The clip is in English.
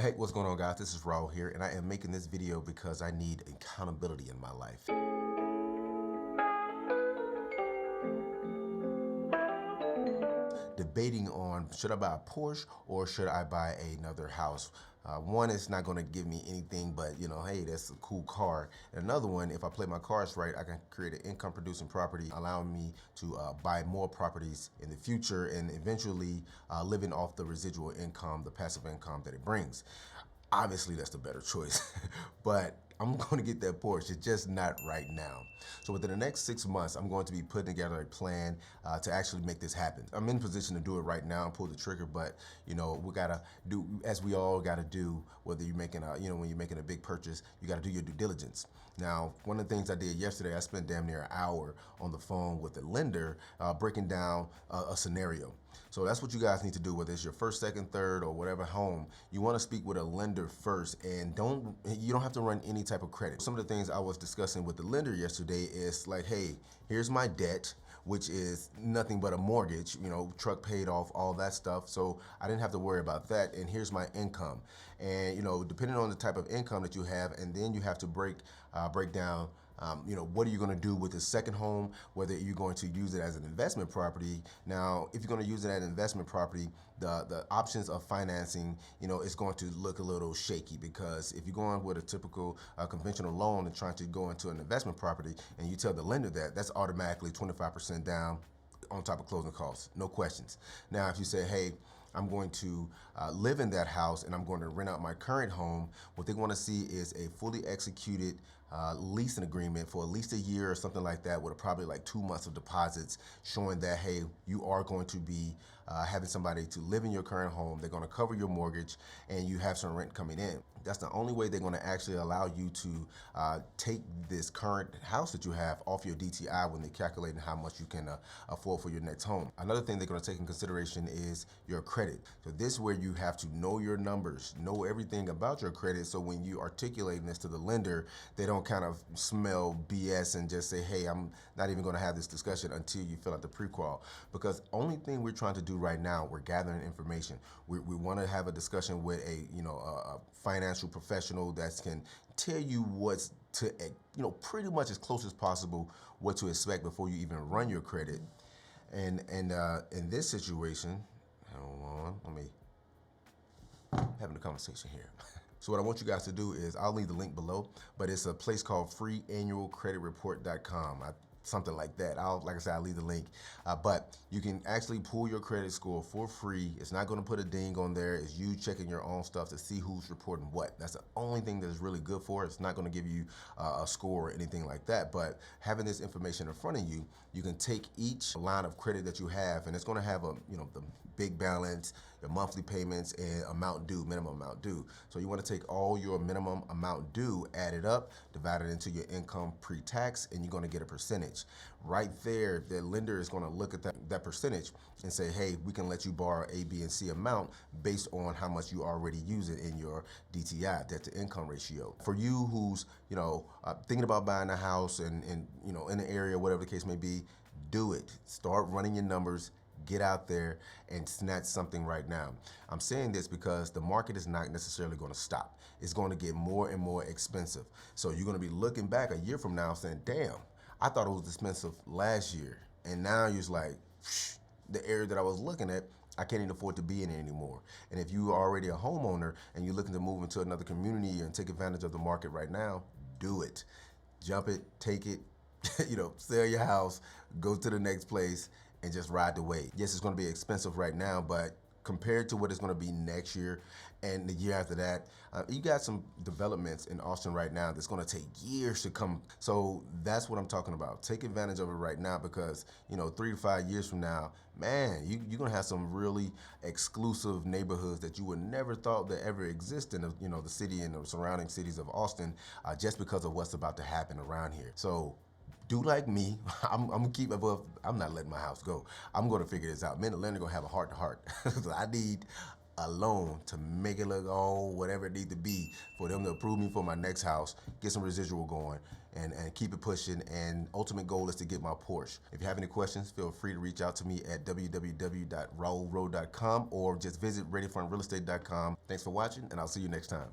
Hey, what's going on, guys? This is Raoul here, and I am making this video because I need accountability in my life. Debating on should I buy a Porsche or should I buy another house. One is not going to give me anything but, hey, that's a cool car. And another one, if I play my cards right, I can create an income producing property, allowing me to buy more properties in the future and eventually living off the residual income, the passive income that it brings. Obviously, that's the better choice, but I'm going to get that Porsche. It's just not right now. So within the next 6 months, I'm going to be putting together a plan to actually make this happen. I'm in position to do it right now and pull the trigger, but we gotta do, as we all gotta do, whether you're making when you're making a big purchase, you gotta do your due diligence. Now, one of the things I did yesterday, I spent damn near an hour on the phone with the lender breaking down a scenario. So that's what you guys need to do, whether it's your first, second, third, or whatever home. You want to speak with a lender first, and you don't have to run any type of credit. Some of the things I was discussing with the lender yesterday is like, hey, here's my debt, which is nothing but a mortgage, truck paid off, all that stuff. So I didn't have to worry about that. And here's my income. And, depending on the type of income that you have, and then you have to break down what are you going to do with the second home, whether you're going to use it as an investment property. Now, if you're going to use it as an investment property, the options of financing, it's going to look a little shaky, because if you're going with a typical conventional loan and trying to go into an investment property and you tell the lender that, that's automatically 25% down on top of closing costs, no questions. Now, if you say, hey, I'm going to live in that house and I'm going to rent out my current home, what they want to see is a fully executed leasing agreement for at least a year or something like that, with probably like 2 months of deposits, showing that, hey, you are going to be having somebody to live in your current home. They're going to cover your mortgage and you have some rent coming in. That's the only way they're going to actually allow you to take this current house that you have off your DTI when they're calculating how much you can afford for your next home. Another thing they're going to take in consideration is your credit. So this is where you have to know your numbers, know everything about your credit, so when you articulating this to the lender, they don't kind of smell BS and just say, hey, I'm not even going to have this discussion until you fill out the pre-qual. Because only thing we're trying to do right now, we're gathering information. We want to have a discussion with a financial professional that can tell you what's to, pretty much as close as possible what to expect before you even run your credit. And in this situation, hold on, let me having a conversation here. So what I want you guys to do is, I'll leave the link below, but it's a place called freeannualcreditreport.com. Something like that. Like I said, I'll leave the link. But you can actually pull your credit score for free. It's not going to put a ding on there. It's you checking your own stuff to see who's reporting what. That's the only thing that's really good for it. It's not going to give you a score or anything like that. But having this information in front of you, you can take each line of credit that you have, and it's going to have the big balance, your monthly payments, and amount due, minimum amount due. So you want to take all your minimum amount due, add it up, divide it into your income pre-tax, and you're going to get a percentage. Right there, the lender is going to look at that percentage and say, hey, we can let you borrow A, B, and C amount based on how much you already use it in your DTI, debt to income ratio. For you who's thinking about buying a house and in the area, whatever the case may be, do it. Start running your numbers. Get out there and snatch something right now. I'm saying this because the market is not necessarily going to stop. It's going to get more and more expensive. So you're going to be looking back a year from now saying, damn, I thought it was expensive last year. And now you're just like, the area that I was looking at, I can't even afford to be in it anymore. And if you are already a homeowner and you're looking to move into another community and take advantage of the market right now, do it. Jump it, take it, sell your house, go to the next place, and just ride the wave. Yes, it's going to be expensive right now, but compared to what it's going to be next year and the year after that, you got some developments in Austin right now that's going to take years to come. So that's what I'm talking about. Take advantage of it right now, because 3 to 5 years from now, man, you're going to have some really exclusive neighborhoods that you would never thought that ever exist in the city and the surrounding cities of Austin, just because of what's about to happen around here. So do like me. I'm gonna keep I'm not letting my house go. I'm gonna figure this out. Me and the lender gonna have a heart to heart. I need a loan to make it look all whatever it need to be for them to approve me for my next house, get some residual going, and keep it pushing. And ultimate goal is to get my Porsche. If you have any questions, feel free to reach out to me at www.raoulrowe.com or just visit readyfrontrealestate.com. Thanks for watching, and I'll see you next time.